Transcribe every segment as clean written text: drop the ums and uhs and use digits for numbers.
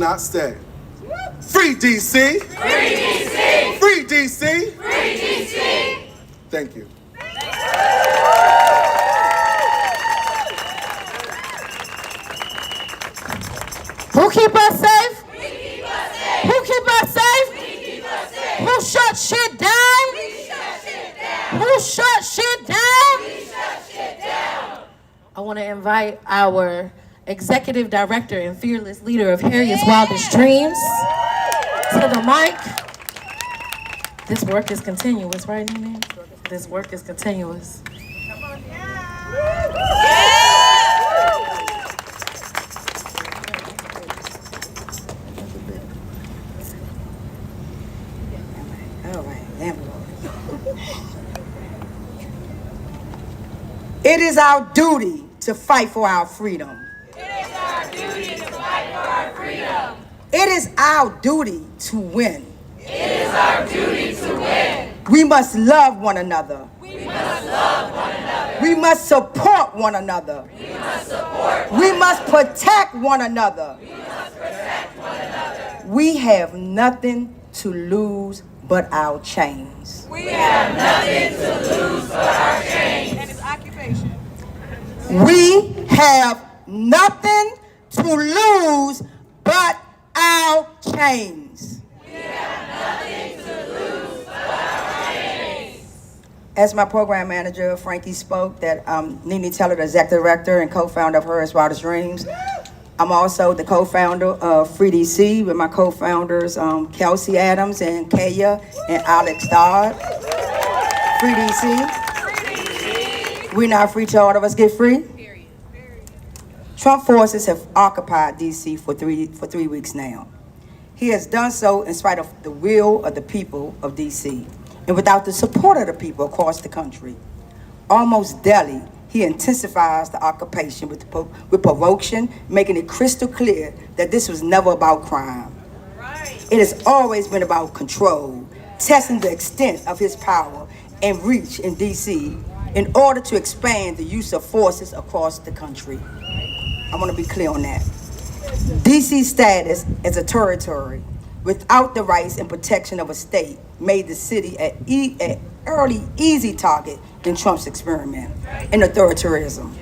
not stay. Free DC! Free DC! Free DC! Free DC! Thank you. Who keep us safe? We keep us safe! Who keep us safe? We keep us safe! Who shut shit down? We shut shit down! Who shut shit down? We shut shit down! I want to invite our executive director and fearless leader of Harriet's Wildest Dreams to the mic. This work is continuous, right, Nene? This work is continuous. All right, there we go. It is our duty to fight for our freedom. It is our duty to fight for our freedom. It is our duty to win. It is our duty to win. We must love one another. We must love one another. We must support one another. We must support. We must protect one another. We must protect one another. We have nothing to lose but our chains. We have nothing to lose but our chains. And its occupation. We have nothing to lose but our chains. We have nothing to lose but our chains. As my program manager, Frankie, spoke, that Nene Teller, the executive director and co-founder of Harriet's Wildest Dreams. I'm also the co-founder of Free DC with my co-founders, Kelsey Adams and Kaya and Alex Dodd. Free DC. We not free till all of us get free. Trump forces have occupied DC for three weeks now. He has done so in spite of the will of the people of DC and without the support of the people across the country. Almost daily, he intensifies the occupation with provocation, making it crystal clear that this was never about crime. Right. It has always been about control, testing the extent of his power and reach in DC in order to expand the use of forces across the country. I want to be clear on that. DC's status as a territory without the rights and protection of a state made the city an early, easy target in Trump's experiment in authoritarianism.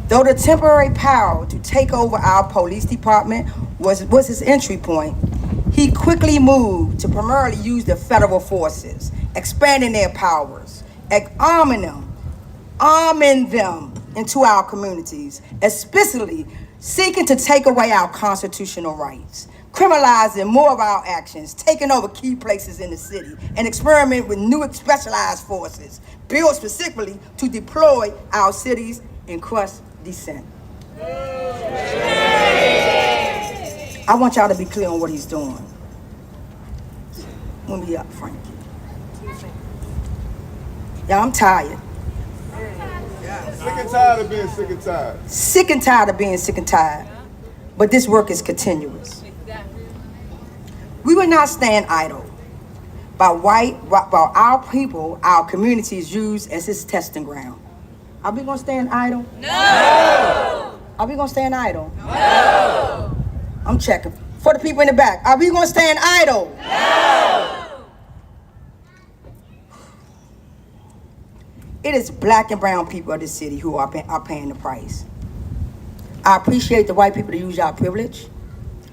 Though the temporary power to take over our police department was his entry point, he quickly moved to primarily use the federal forces, expanding their powers, arming them into our communities, especially seeking to take away our constitutional rights, criminalizing more of our actions, taking over key places in the city, and experiment with new specialized forces, built specifically to deploy our cities and crush dissent. I want y'all to be clear on what he's doing. Let me up, Frankie. Y'all, I'm tired. Sick and tired of being sick and tired. Sick and tired of being sick and tired. But this work is continuous. We will not stand idle while our people, our communities used as his testing ground. Are we gonna stand idle? No! Are we gonna stand idle? No! I'm checking. For the people in the back, are we gonna stand idle? No! It is black and brown people of this city who are paying the price. I appreciate the white people to use our privilege,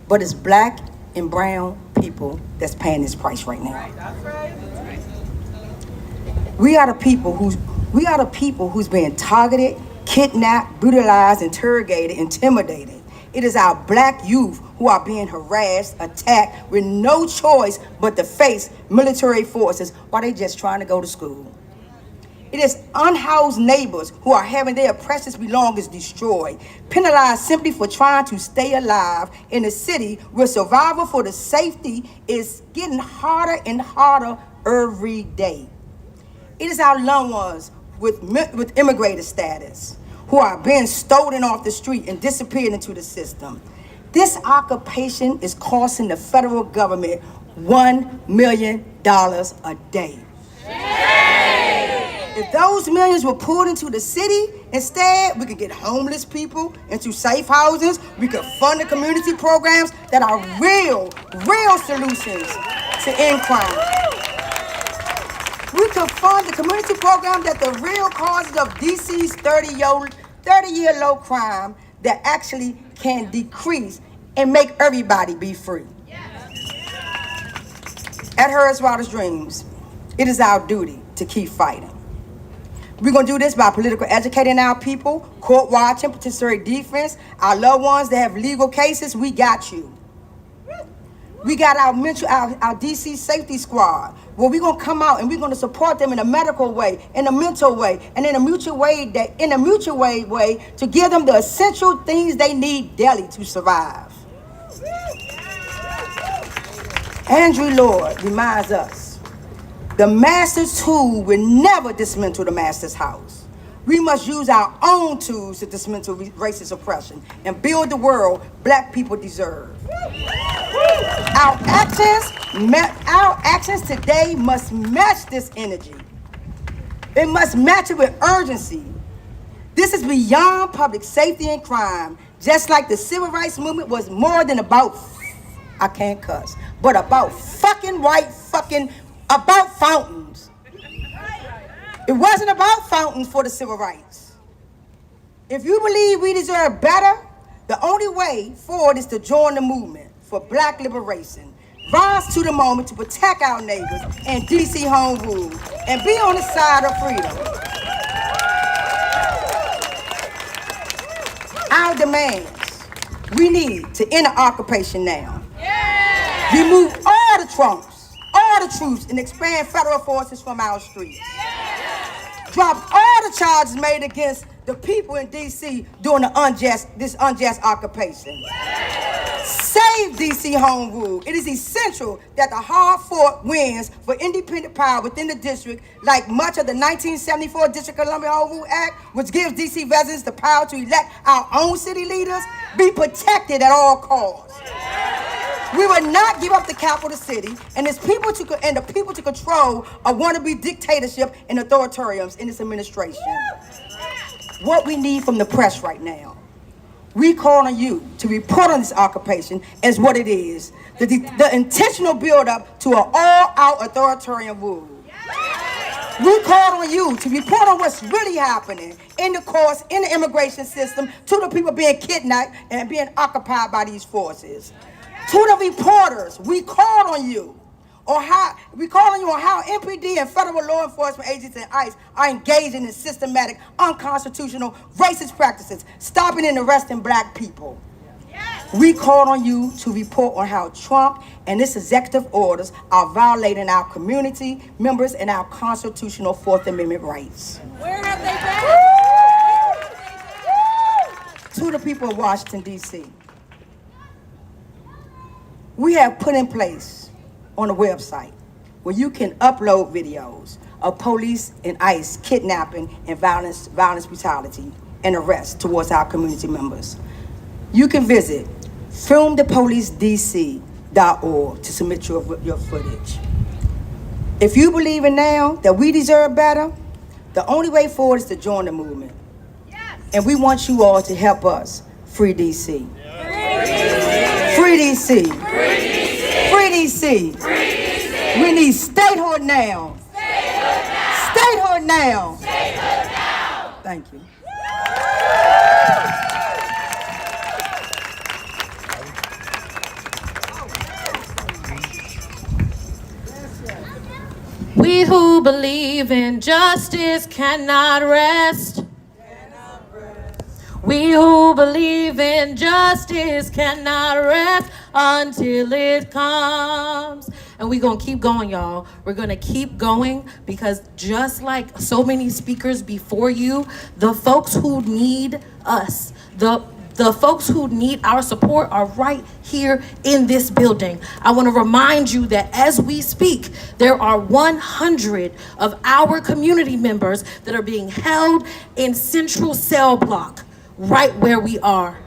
but it's black and brown people that's paying this price right now. That's right. We are the people who's being targeted, kidnapped, brutalized, interrogated, intimidated. It is our black youth who are being harassed, attacked with no choice but to face military forces while they just trying to go to school. It is unhoused neighbors who are having their precious belongings destroyed, penalized simply for trying to stay alive in a city where survival for the safety is getting harder and harder every day. It is our loved ones with immigrator status who are being stolen off the street and disappeared into the system. This occupation is costing the federal government $1 million a day. If those millions were poured into the city instead, we could get homeless people into safe houses. We could fund the community programs that are real solutions to end crime. We could fund the community program that the real causes of DC's 30-year low crime that actually can decrease and make everybody be free. At Harris Wildest Dreams, it is our duty to keep fighting. We're going to do this by politically educating our people, court watching, participatory defense, our loved ones that have legal cases. We got you. We got our DC safety squad, where we're going to come out and we're going to support them in a medical way, in a mental way, and in a mutual way to give them the essential things they need daily to survive. Andrew Lord reminds us, the master's tool will never dismantle the master's house. We must use our own tools to dismantle racist oppression and build the world black people deserve. Our actions today must match this energy. It must match it with urgency. This is beyond public safety and crime, just like the civil rights movement was more than about, I can't cuss, but about about fountains. It wasn't about fountains for the civil rights. If you believe we deserve better, the only way forward is to join the movement for black liberation. Rise to the moment to protect our neighbors and DC home rule and be on the side of freedom. Our demands, we need to end the occupation now. Remove all the troops, and expand federal forces from our streets. Drop all the charges made against the people in DC during this unjust occupation. Save DC home rule. It is essential that the hard-fought wins for independent power within the district, like much of the 1974 District of Columbia Home Rule Act, which gives DC residents the power to elect our own city leaders, be protected at all costs. We will not give up the capital city and the people to control a wannabe dictatorship and authoritarians in this administration. What we need from the press right now, we call on you to report on this occupation as what it is, the intentional build-up to an all-out authoritarian rule. We call on you to report on what's really happening in the courts, in the immigration system, to the people being kidnapped and being occupied by these forces. To the reporters, we call on you on how MPD and federal law enforcement agencies and ICE are engaging in systematic, unconstitutional, racist practices, stopping and arresting black people. We call on you to report on how Trump and his executive orders are violating our community members and our constitutional Fourth Amendment rights. Where have they been? To the people of Washington, D.C., we have put in place on a website where you can upload videos of police and ICE kidnapping and violence, brutality, and arrest towards our community members. You can visit filmthepolicedc.org to submit your footage. If you believe in now that we deserve better, the only way forward is to join the movement. And we want you all to help us free DC. Free DC. Free DC. We need statehood now. Statehood now. Thank you. We who believe in justice cannot rest. We who believe in justice cannot rest until it comes. And we're going to keep going, y'all. We're going to keep going because just like so many speakers before you, the folks who need us, the folks who need our support are right here in this building. I want to remind you that as we speak, there are 100 of our community members that are being held in Central Cell Block, right where we are.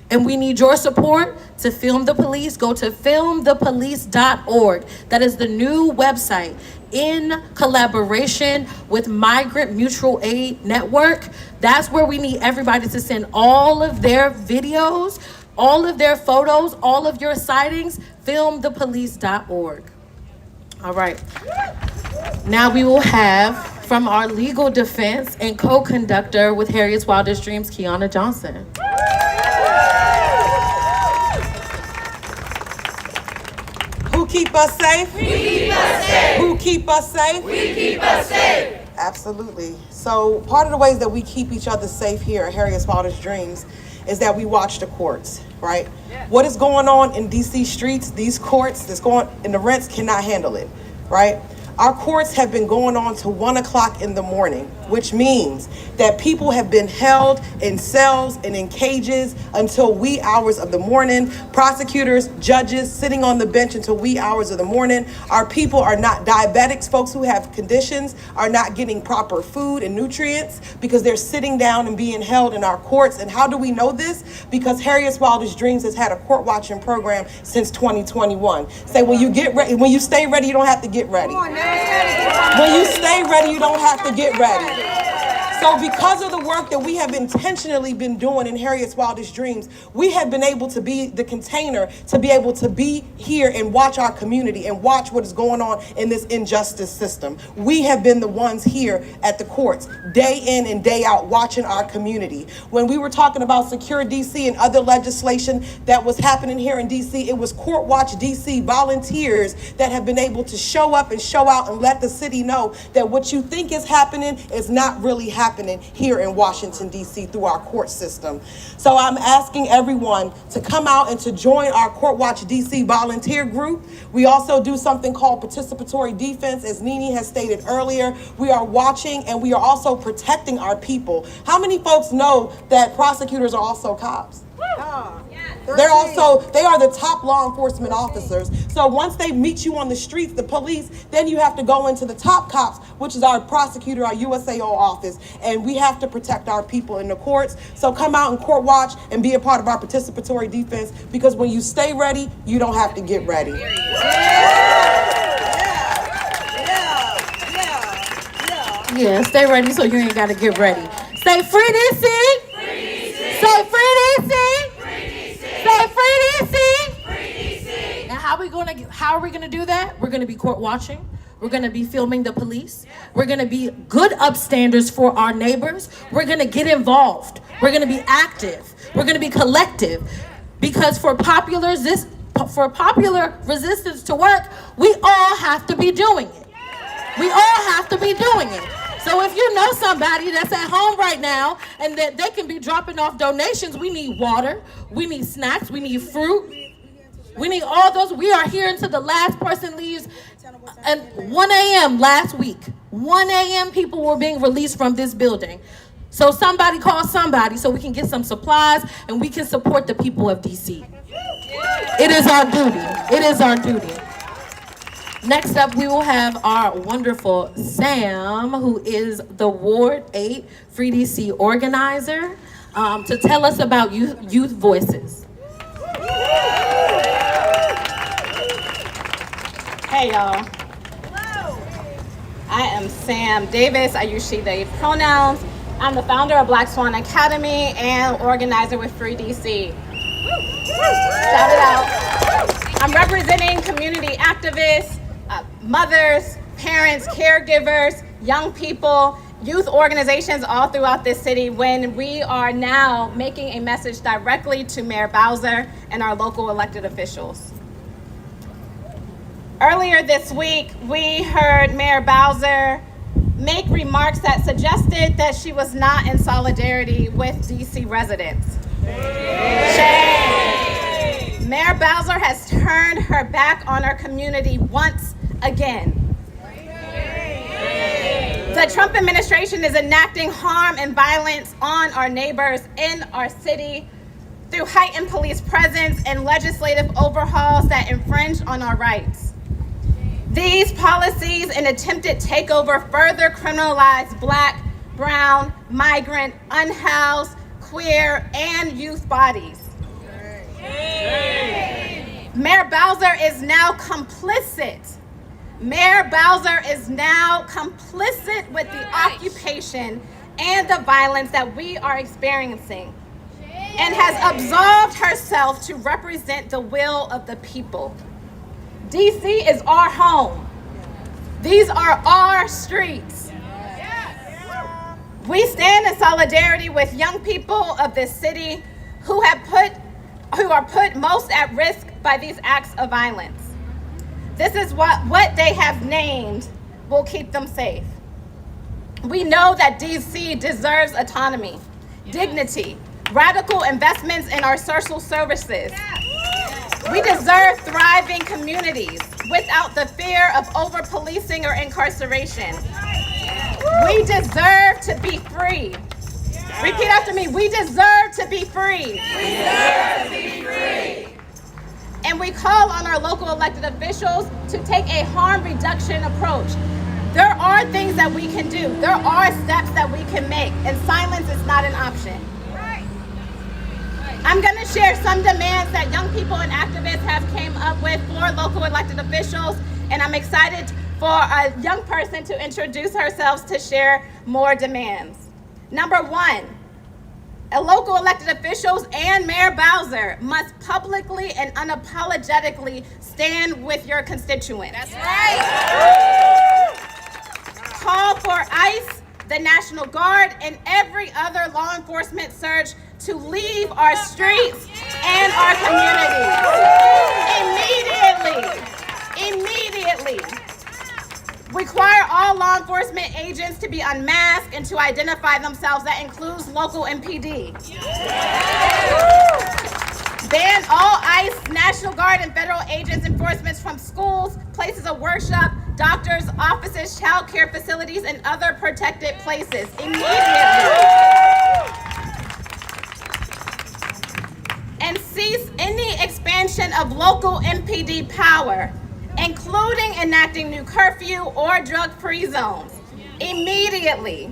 And we need your support to film the police. Go to filmthepolice.org. That is the new website in collaboration with Migrant Mutual Aid Network. That's where we need everybody to send all of their videos, all of their photos, all of your sightings, filmthepolice.org. All right. Now we will have from our legal defense and co-conductor with Harriet's Wildest Dreams, Kiana Johnson. Who keep us safe? We keep us safe. Who keep us safe? We keep us safe. Absolutely. So part of the ways that we keep each other safe here at Harriet's Wildest Dreams is that we watch the courts, right? Yeah. What is going on in DC streets, these courts, and the rents cannot handle it, right? Our courts have been going on to 1 o'clock in the morning, which means that people have been held in cells and in cages until wee hours of the morning. Prosecutors, judges sitting on the bench until wee hours of the morning. Our people are not diabetics. Folks who have conditions are not getting proper food and nutrients because they're sitting down and being held in our courts. And how do we know this? Because Harriet's Wildest Dreams has had a court watching program since 2021. Say, when you get ready, when you stay ready, you don't have to get ready. When you stay ready, you don't have to get ready. So because of the work that we have intentionally been doing in Harriet's Wildest Dreams, we have been able to be the container to be able to be here and watch our community and watch what is going on in this injustice system. We have been the ones here at the courts, day in and day out, watching our community. When we were talking about Secure DC and other legislation that was happening here in DC, it was Court Watch DC volunteers that have been able to show up and show out and let the city know that what you think is happening is not really happening here in Washington, D.C. through our court system. So I'm asking everyone to come out and to join our Court Watch D.C. volunteer group. We also do something called participatory defense, as Nene has stated earlier. We are watching and we are also protecting our people. How many folks know that prosecutors are also cops? They are the top law enforcement officers. So once they meet you on the streets, the police, then you have to go into the top cops, which is our prosecutor, our USAO office, and we have to protect our people in the courts. So come out and court watch and be a part of our participatory defense, because when you stay ready, you don't have to get ready. Yeah, stay ready so you ain't got to get ready. Say free DC. Say free DC. Say free DC. Now how are we gonna do that? We're gonna be court watching. We're gonna be filming the police. We're gonna be good upstanders for our neighbors. We're gonna get involved. We're gonna be active. We're gonna be collective. Because for popular resistance to work, we all have to be doing it. We all have to be doing it. So if you know somebody that's at home right now and that they can be dropping off donations, we need water, we need snacks, we need fruit, we need all those. We are here until the last person leaves. And 1 a.m. last week, 1 a.m. people were being released from this building. So somebody call somebody so we can get some supplies and we can support the people of DC. It is our duty. It is our duty. Next up, we will have our wonderful Sam, who is the Ward 8 Free DC organizer, to tell us about youth voices. Hey y'all. Hello. I am Sam Davis. I use she, they pronouns. I'm the founder of Black Swan Academy and organizer with Free DC. Shout it out. I'm representing community activists, mothers, parents, caregivers, young people, youth organizations all throughout this city when we are now making a message directly to Mayor Bowser and our local elected officials. Earlier this week, we heard Mayor Bowser make remarks that suggested that she was not in solidarity with DC residents. Shame. Mayor Bowser has turned her back on our community once again. The Trump administration is enacting harm and violence on our neighbors in our city through heightened police presence and legislative overhauls that infringe on our rights. These policies and attempted takeover further criminalize Black, brown, migrant, unhoused, queer, and youth bodies. Mayor Bowser is now complicit. Mayor Bowser is now complicit with the occupation and the violence that we are experiencing, and has absolved herself to represent the will of the people. DC is our home. These are our streets. We stand in solidarity with young people of this city who are put most at risk by these acts of violence. This is what they have named will keep them safe. We know that DC deserves autonomy, dignity, radical investments in our social services. We deserve thriving communities without the fear of over-policing or incarceration. We deserve to be free. Repeat after me, we deserve to be free. We deserve to be free. And we call on our local elected officials to take a harm reduction approach. There are things that we can do. There are steps that we can make, and silence is not an option. I'm going to share some demands that young people and activists have came up with for local elected officials, and I'm excited for a young person to introduce herself to share more demands. Number one, local elected officials and Mayor Bowser must publicly and unapologetically stand with your constituents. That's right. Call for ICE, the National Guard, and every other law enforcement surge to leave our streets and our communities. Immediately. Require all law enforcement agents to be unmasked and to identify themselves. That includes local MPD. Ban all ICE, National Guard, and federal agents enforcements from schools, places of worship, doctors' offices, child care facilities, and other protected places immediately. And cease any expansion of local MPD power, including enacting new curfew or drug-free zones immediately.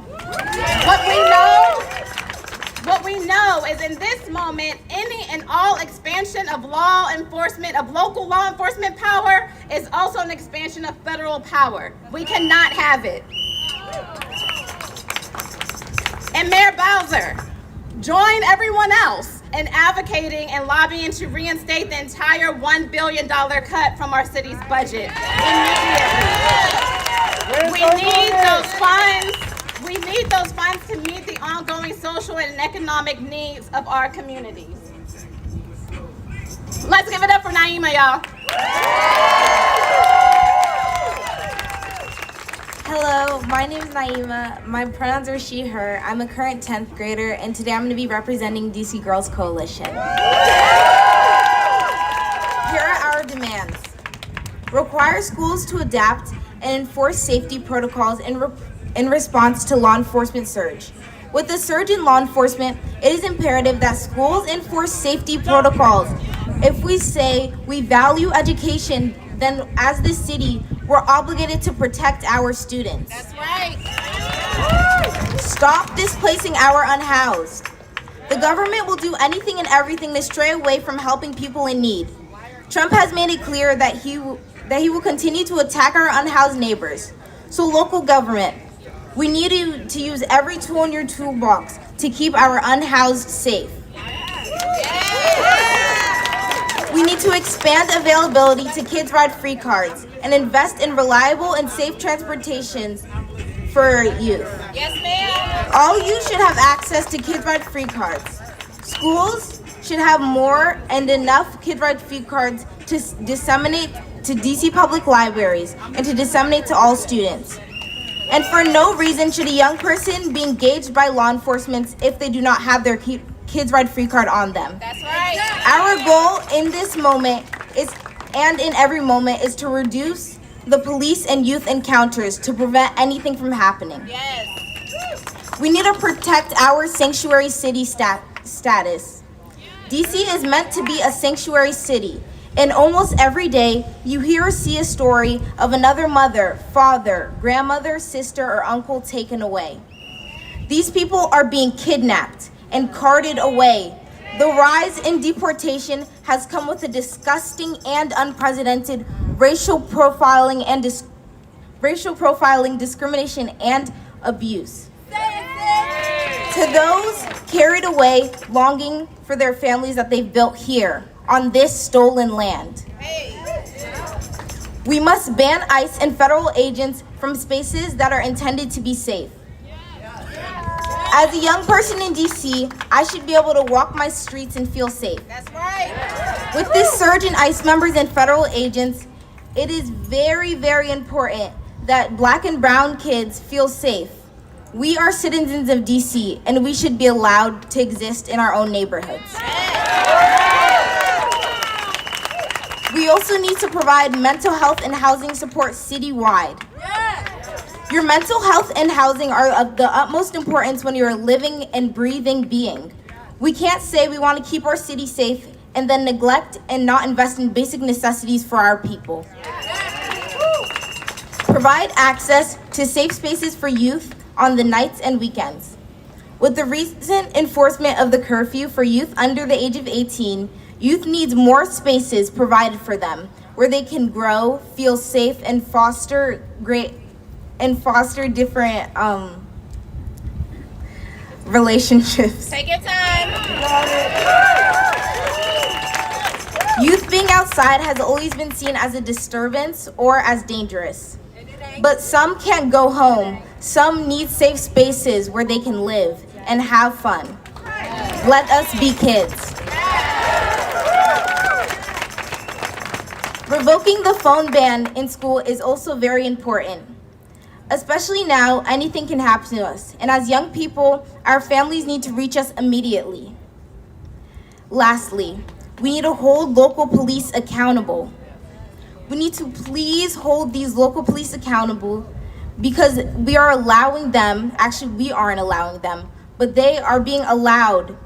What we know is in this moment, any and all expansion of local law enforcement power is also an expansion of federal power. We cannot have it. And Mayor Bowser, join everyone else in advocating and lobbying to reinstate the entire $1 billion cut from our city's budget immediately. We need those funds to meet the ongoing social and economic needs of our communities. Let's give it up for Naima, y'all. Hello, my name is Naima. My pronouns are she, her. I'm a current 10th grader, and today I'm going to be representing DC Girls Coalition. Here are our demands. Require schools to adapt and enforce safety protocols in response to law enforcement surge. With the surge in law enforcement, it is imperative that schools enforce safety protocols. If we say we value education, then as the city, we're obligated to protect our students. That's right. Stop displacing our unhoused. The government will do anything and everything to stray away from helping people in need. Trump has made it clear that he will continue to attack our unhoused neighbors. So local government, we need to use every tool in your toolbox to keep our unhoused safe. We need to expand availability to Kids Ride Free cards and invest in reliable and safe transportations for youth. Yes, ma'am. All youth should have access to Kids Ride Free cards. Schools should have more and enough Kids Ride Free cards to disseminate to DC public libraries and to disseminate to all students. And for no reason should a young person be engaged by law enforcement if they do not have their Kids Ride Free card on them. That's right. Our goal in this moment and in every moment is to reduce the police and youth encounters to prevent anything from happening. Yes. We need to protect our sanctuary city status. DC is meant to be a sanctuary city, and almost every day you hear or see a story of another mother, father, grandmother, sister, or uncle taken away. These people are being kidnapped and carted away The rise in deportation has come with a disgusting and unprecedented racial profiling, discrimination, and abuse. To those carried away longing for their families that they've built here on this stolen land. We must ban ICE and federal agents from spaces that are intended to be safe. As a young person in DC, I should be able to walk my streets and feel safe. That's right. With this surge in ICE members and federal agents, it is very, very important that Black and brown kids feel safe. We are citizens of DC, and we should be allowed to exist in our own neighborhoods. We also need to provide mental health and housing support citywide. Your mental health and housing are of the utmost importance when you're a living and breathing being. We can't say we want to keep our city safe and then neglect and not invest in basic necessities for our people. Provide access to safe spaces for youth on the nights and weekends. With the recent enforcement of the curfew for youth under the age of 18, youth needs more spaces provided for them where they can grow, feel safe, and foster different relationships. Take your time. Youth being outside has always been seen as a disturbance or as dangerous. But some can't go home. Some need safe spaces where they can live and have fun. Let us be kids. Revoking the phone ban in school is also very important. Especially now, anything can happen to us. And as young people, our families need to reach us immediately. Lastly, we need to hold local police accountable. We need to please hold these local police accountable because we are allowing them, actually we aren't allowing them, but they are being allowed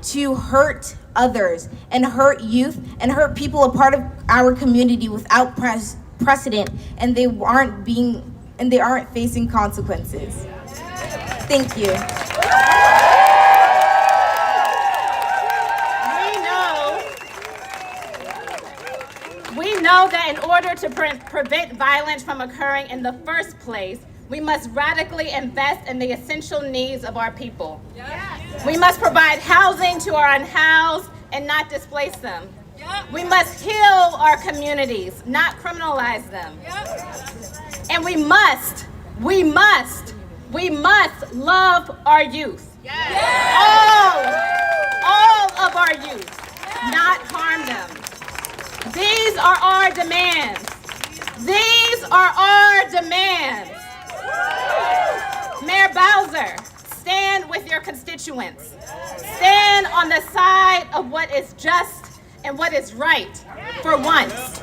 to hurt others and hurt youth and hurt people a part of our community without precedent, and they aren't facing consequences. Thank you. We know that in order to prevent violence from occurring in the first place, we must radically invest in the essential needs of our people. Yes. We must provide housing to our unhoused and not displace them. Yep. We must heal our communities, not criminalize them. Yep. And we must love our youth. Yes. All of our youth, yes. Not harm them. These are our demands. These are our demands. Mayor Bowser, stand with your constituents. Stand on the side of what is just and what is right for once.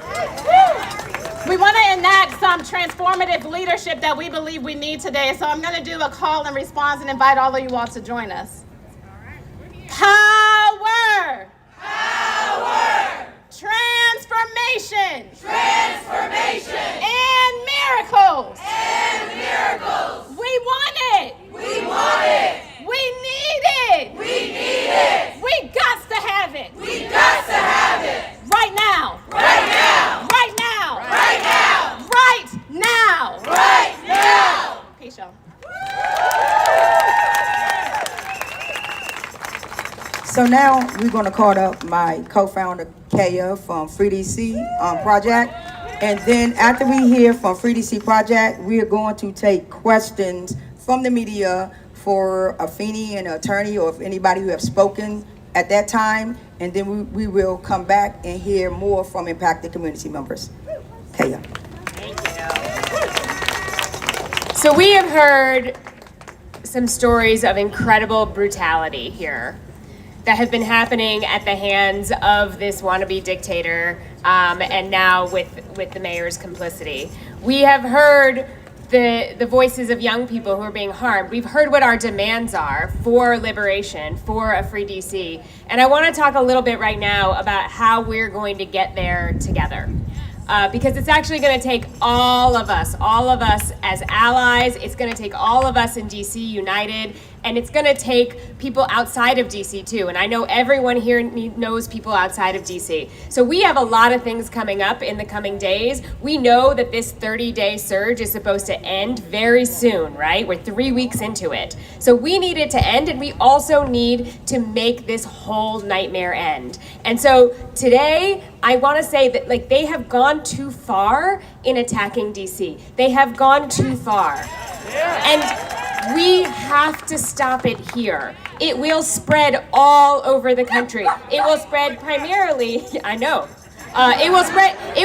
We want to enact some transformative leadership that we believe we need today. So I'm going to do a call and response and invite all of you all to join us. Power! Power! Transformation! Transformation! And miracles! And miracles! We want it! We want it! We need it! We need it! We got to have it! We got to have it! Right now! Right now! Right now! Right now! Right now! Right now! Peace, y'all. So now we're going to call up my co-founder, Kaya, from Free DC Project. And then after we hear from Free DC Project, we are going to take questions from the media for Afeni, an attorney, or if anybody who have spoken at that time. And then we will come back and hear more from impacted community members. Kaya. Thank you. So we have heard some stories of incredible brutality here that have been happening at the hands of this wannabe dictator, and now with the mayor's complicity. We have heard the voices of young people who are being harmed. We've heard what our demands are for liberation, for a free DC. And I want to talk a little bit right now about how we're going to get there together. Because it's actually going to take all of us as allies. It's going to take all of us in DC united, and it's gonna take people outside of DC too. And I know everyone here knows people outside of DC. So we have a lot of things coming up in the coming days. We know that this 30-day surge is supposed to end very soon, right? We're 3 weeks into it. So we need it to end, and we also need to make this whole nightmare end. And so today, I want to say that they have gone too far in attacking DC. They have gone too far. And we have to stop it here. It will spread all over the country. It will spread primarily, I know. It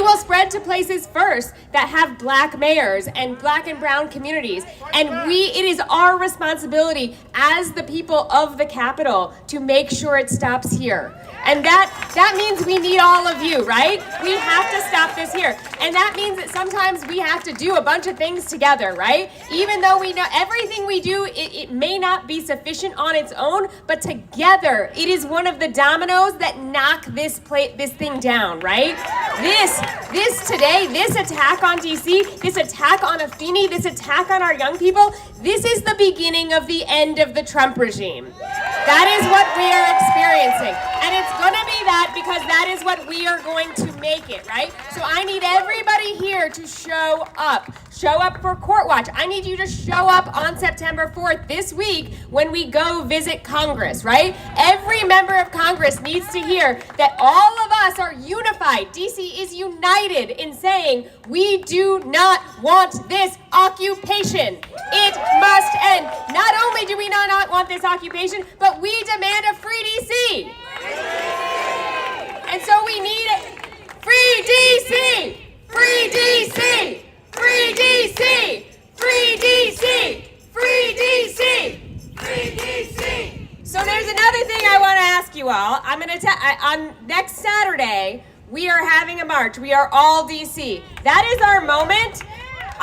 will spread to places first that have black mayors and black and brown communities. And it is our responsibility as the people of the Capitol to make sure it stops here. And that means we need all of you, right? We have to stop this here. And that means that sometimes we have to do a bunch of things together, right? Even though we know everything we do, it may not be sufficient on its own, but together it is one of the dominoes that knock this thing down, right? This today, this attack on DC, this attack on Afeni, this attack on our young people, this is the beginning of the end of the Trump regime. That is what we are experiencing. And it's going to be that because that is what we are going to make it, right? So I need everybody here to show up. Show up for Court Watch. I need you to show up on September 4th this week when we go visit Congress, right? Every member of Congress needs to hear that all of us are unified. DC is united in saying we do not want this occupation. It must end. Not only do we not want this occupation, but we demand a free DC. And so we need free DC! Free DC! Free DC! Free DC! Free DC! Free DC! So there's another thing I want to ask you all. I'm going to on next Saturday, we are having a march. We are all DC. That is our moment.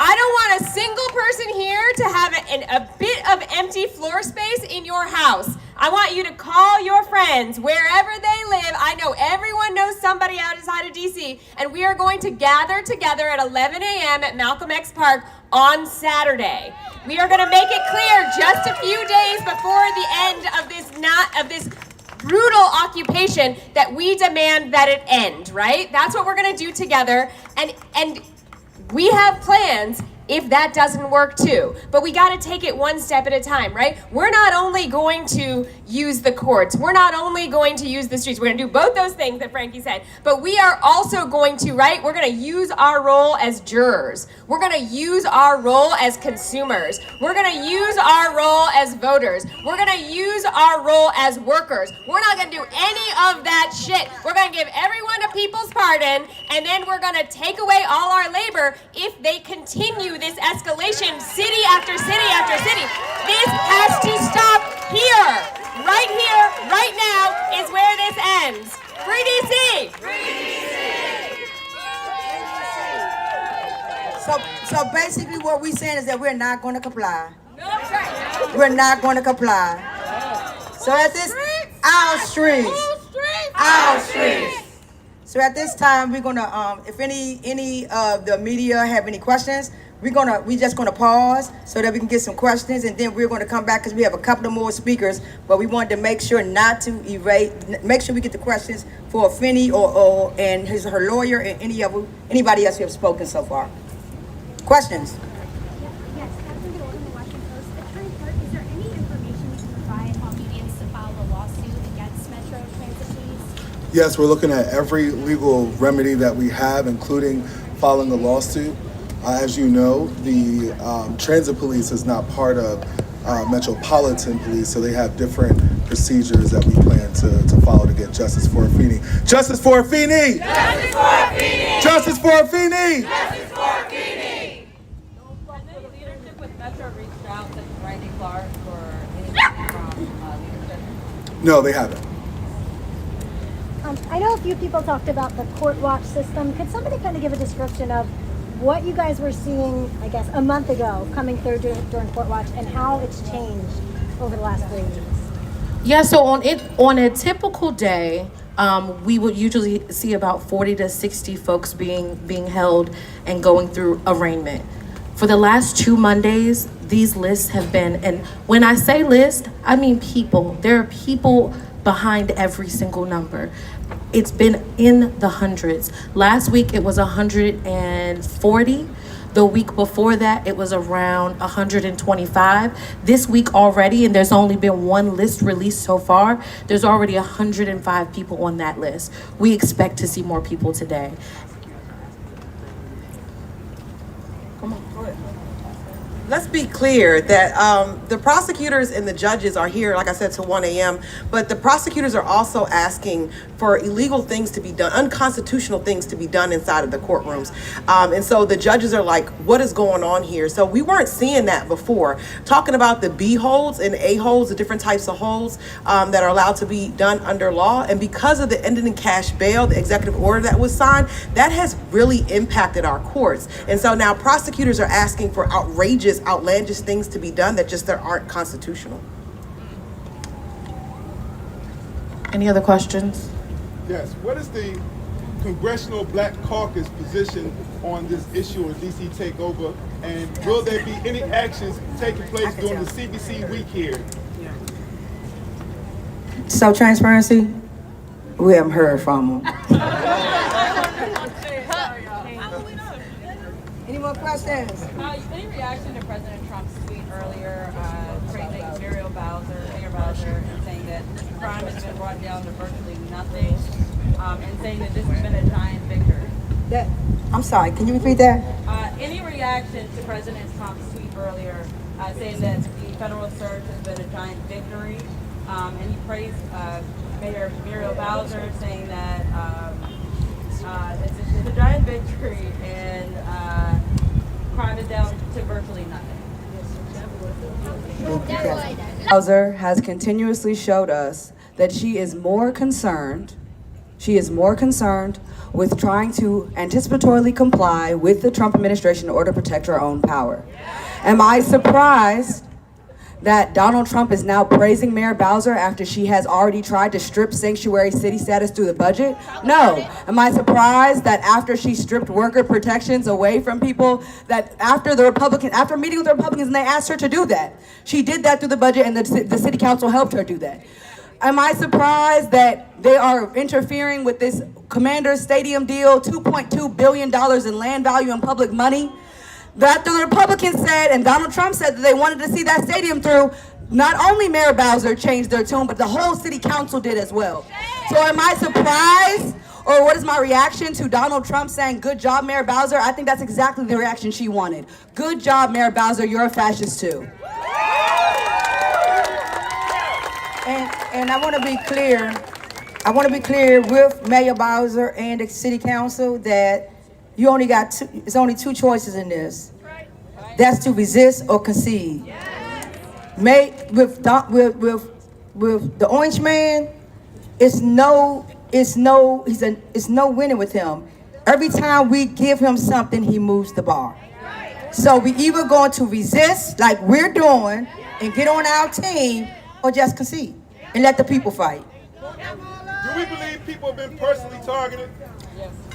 I don't want a single person here to have a bit of empty floor space in your house. I want you to call your friends wherever they live. I know everyone knows somebody outside of DC, and we are going to gather together at 11 a.m. at Malcolm X Park on Saturday. We are going to make it clear just a few days before the end of this brutal occupation that we demand that it end, right? That's what we're going to do together, and we have plans if that doesn't work too. But we got to take it one step at a time, right? We're not only going to use the courts, we're not only going to use the streets, we're going to do both those things that Frankie said, but we are also going to, right? We're going to use our role as jurors. We're going to use our role as consumers. We're going to use our role as voters. We're going to use our role as workers. We're not going to do any of that shit. We're going to give everyone a people's pardon, and then we're going to take away all our labor if they continue this escalation city after city after city. This has to stop here. Right now is where this ends. Free DC! Free DC! So basically what we're saying is that we're not going to comply. No, right. We're not going to comply. So at this, our streets. So at this time, we're gonna, if any of the media have any questions, we're just gonna pause so that we can get some questions, and then we're gonna come back because we have a couple of more speakers. But we wanted to make sure not to make sure we get the questions for Afeni or her lawyer and anybody else who have spoken so far. Questions? Yes, Captain Bill in the Washington Post. Attorney Clark, is there any information you can provide on medians to file a lawsuit against Metro Transit Police? Yes, we're looking at every legal remedy that we have, including filing a lawsuit. As you know, the transit police is not part of Metropolitan Police, so they have different procedures that we plan to follow to get justice for Afeni. Justice for Afeni! Justice for Afeni! Justice for Afeni! Justice for Afeni! The leadership with Metro reached out to Randy Clark for anything from leadership? No, they haven't. I know a few people talked about the court watch system. Could somebody kind of give a description of what you guys were seeing, I guess, a month ago coming through during court watch and how it's changed over the last 3 weeks? Yeah, so on a typical day, we would usually see about 40 to 60 folks being held and going through arraignment. For the last 2 Mondays, these lists have been, and when I say list, I mean people. There are people behind every single number. It's been in the hundreds. Last week it was 140. The week before that it was around 125. This week already, and there's only been one list released so far, there's already 105 people on that list. We expect to see more people today. Let's be clear that the prosecutors and the judges are here, like I said, till 1 a.m., but the prosecutors are also asking for illegal things to be done, unconstitutional things to be done inside of the courtrooms. And so the judges are like, what is going on here? So we weren't seeing that before. Talking about the B holds and A holds, the different types of holds that are allowed to be done under law. And because of the ending in cash bail, the executive order that was signed, that has really impacted our courts. And so now prosecutors are asking for outrageous, outlandish things to be done that aren't constitutional. Any other questions? Yes. What is the Congressional Black Caucus position on this issue of DC takeover? And will there be any actions taking place during the CBC week here? So transparency, we haven't heard from them. Any more questions? Any reaction to President Trump's tweet earlier, praising Mayor Bowser, and saying that crime has been brought down to virtually nothing, and saying that this has been a giant victory? I'm sorry, can you repeat that? Any reaction to President Trump's tweet earlier, saying that the federal search has been a giant victory, and he praised Mayor Muriel Bowser, saying that it's a giant victory and crime is down to virtually nothing. Bowser has continuously showed us that she is more concerned with trying to anticipatorily comply with the Trump administration in order to protect her own power. Am I surprised that Donald Trump is now praising Mayor Bowser after she has already tried to strip sanctuary city status through the budget? No. Am I surprised that after she stripped worker protections away from people, that after meeting with the Republicans and they asked her to do that, she did that through the budget and the city council helped her do that? Am I surprised that they are interfering with this Commander's Stadium deal, $2.2 billion in land value and public money? That the Republicans said, and Donald Trump said that they wanted to see that stadium through, not only Mayor Bowser changed their tune, but the whole city council did as well. So am I surprised, or what is my reaction to Donald Trump saying, good job, Mayor Bowser? I think that's exactly the reaction she wanted. Good job, Mayor Bowser, you're a fascist too. And I want to be clear with Mayor Bowser and the city council that you only got it's only two choices in this. That's to resist or concede. With the orange man, it's no winning with him. Every time we give him something, he moves the bar. So we either going to resist like we're doing and get on our team, or just concede and let the people fight. Do we believe people have been personally targeted?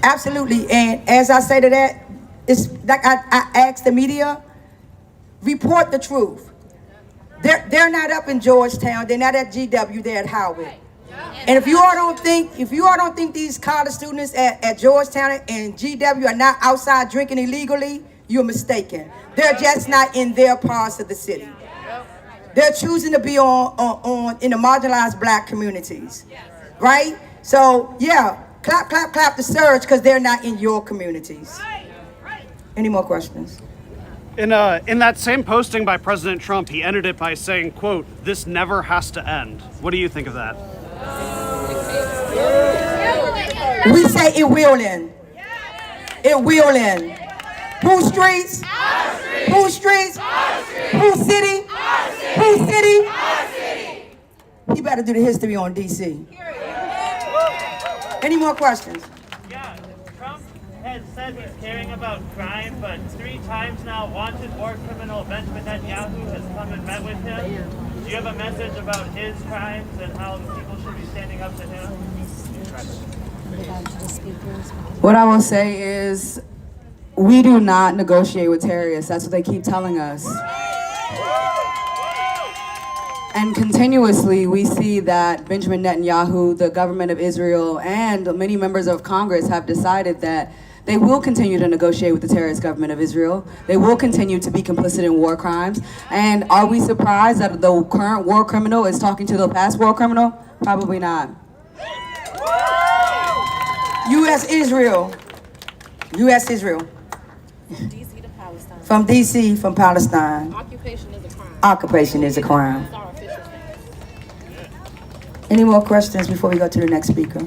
Absolutely, and as I say to that, it's like I asked the media, report the truth. They're not up in Georgetown, they're not at GW, they're at Howard. And if you all don't think these college students at Georgetown and GW are not outside drinking illegally, you're mistaken. They're just not in their parts of the city. They're choosing to be in the marginalized black communities, right? So yeah. Clap, clap, clap the surge because they're not in your communities. Any more questions? In that same posting by President Trump, he ended it by saying, quote, "This never has to end." What do you think of that? We say it will end. It will end. Whose streets? Our streets. Whose streets? Our streets. Whose city? Our city. Whose city? Our city. He better do the history on DC. Any more questions? Yeah, Trump has said he's caring about crime, but 3 times now wanted war criminal Benjamin Netanyahu has come and met with him. Do you have a message about his crimes and how people should be standing up to him? What I will say is, We do not negotiate with terrorists. That's what they keep telling us. And continuously, we see that Benjamin Netanyahu, the government of Israel, and many members of Congress have decided that they will continue to negotiate with the terrorist government of Israel. They will continue to be complicit in war crimes. And are we surprised that the current war criminal is talking to the past war criminal? Probably not. U.S. Israel. U.S. Israel. From DC to Palestine. From DC, from Palestine. Occupation is a crime. Occupation is a crime. Sorry, Fischer fans. Any more questions before we go to the next speaker?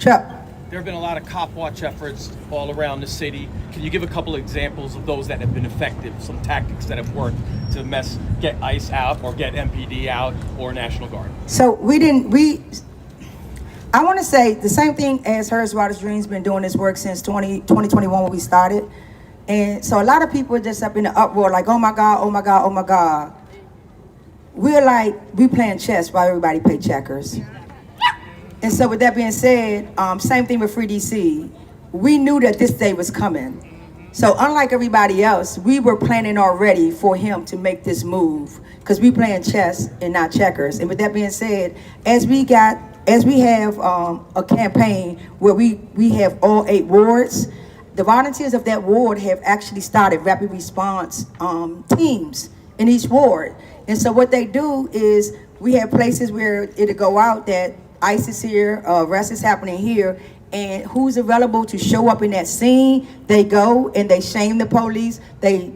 Chuck. There have been a lot of cop watch efforts all around the city. Can you give a couple examples of those that have been effective, some tactics that have worked to get ICE out or get MPD out or National Guard? So I want to say the same thing as Harris Wildest Dreams been doing this work since 2021 when we started. And so a lot of people are just up in the uproar like, oh my God, oh my God, oh my God. We're like, we playing chess while everybody play checkers. And so with that being said, same thing with Free DC. We knew that this day was coming. So unlike everybody else, we were planning already for him to make this move because we playing chess and not checkers. And with that being said, as we have a campaign where we have all 8 wards, the volunteers of that ward have actually started rapid response teams in each ward. And so what they do is we have places where it'll go out that ICE is here, arrest is happening here, and who's available to show up in that scene, they go and they shame the police. They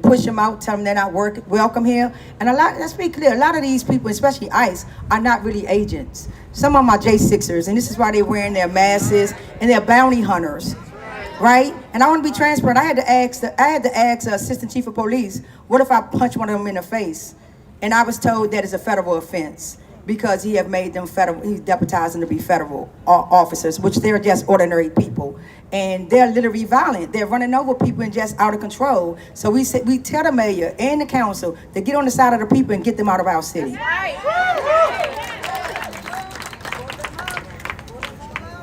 push them out, tell them they're not welcome here. And let's be clear, a lot of these people, especially ICE, are not really agents. Some of them are J6ers, and this is why they're wearing their masks, and they're bounty hunters, right? And I want to be transparent. I had to ask the assistant chief of police, what if I punch one of them in the face? And I was told that it's a federal offense, because he have made them federal, he's deputized them to be federal officers, which they're just ordinary people. And they're literally violent. They're running over people and just out of control. So we tell the mayor and the council to get on the side of the people and get them out of our city.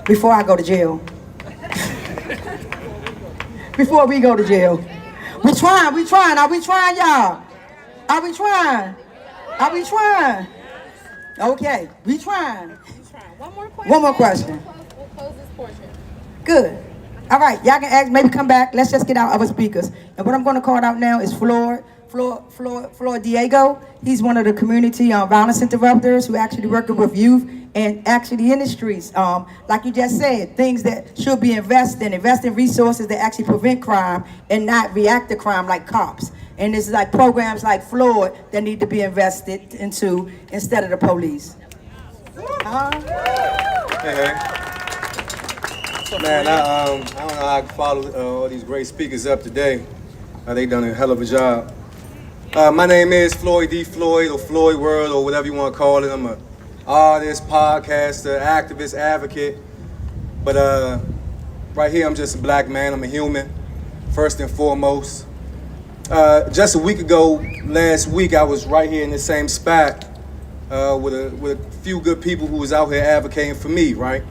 Before I go to jail. Before we go to jail. Are we trying, y'all? Are we trying? Okay, we trying. One more question. One more question. We'll close this portion. Good. All right, y'all can ask, maybe come back. Let's just get our other speakers. And what I'm going to call out now is Floyd Diego. He's one of the community violence interrupters who actually working with youth and actually in the streets. Like you just said, things that should be invest in resources that actually prevent crime and not react to crime like cops. And this is like programs like Floyd that need to be invested into instead of the police. Hey. Man, I don't know how I can follow all these great speakers up today. They done a hell of a job. My name is Floyd D. Floyd, or Floyd World, or whatever you want to call it. I'm an artist, podcaster, activist, advocate. But right here, I'm just a black man. I'm a human, first and foremost. Just a week ago, last week, I was right here in the same spot with a few good people who was out here advocating for me, right?